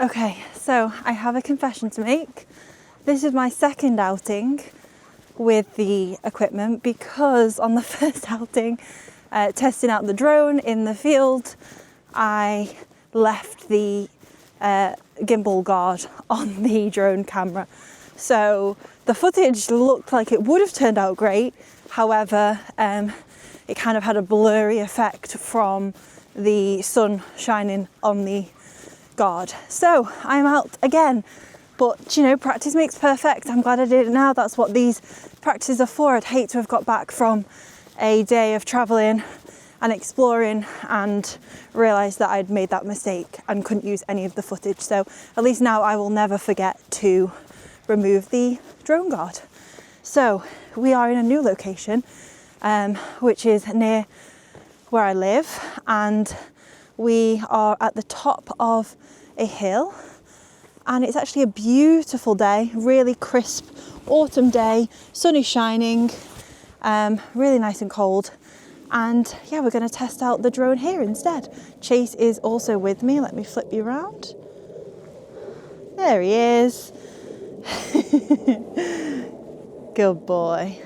Okay, so I have a confession to make. This is my second outing with the equipment because on the first outing, testing out the drone in the field, I left the gimbal guard on the drone camera. So the footage looked like it would have turned out great. However, it kind of had a blurry effect from the sun shining on the guard. So I'm out again, but you know, practice makes perfect. I'm glad I did it now. That's what these practices are for. I'd hate to have got back from a day of traveling and exploring and realised that I'd made that mistake and couldn't use any of the footage. So at least now I will never forget to remove the drone guard. So we are in a new location, which is near where I live, and we are at the top of a hill, and it's actually a beautiful day, really crisp autumn day, sun is shining, really nice and cold. And yeah, we're going to test out the drone here instead. Chase is also with me. Let me flip you around. There he is. Good boy.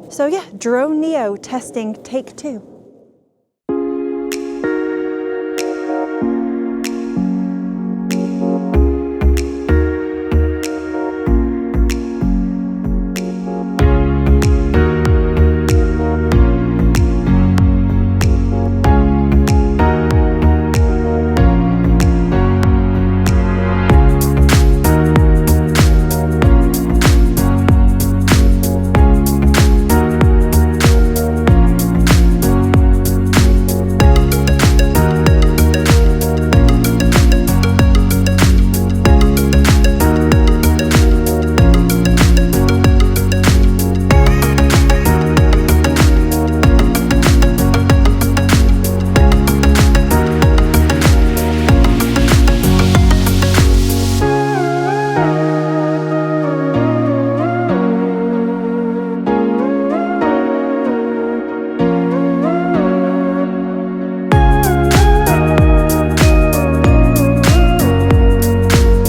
So yeah, Drone Neo testing take 2.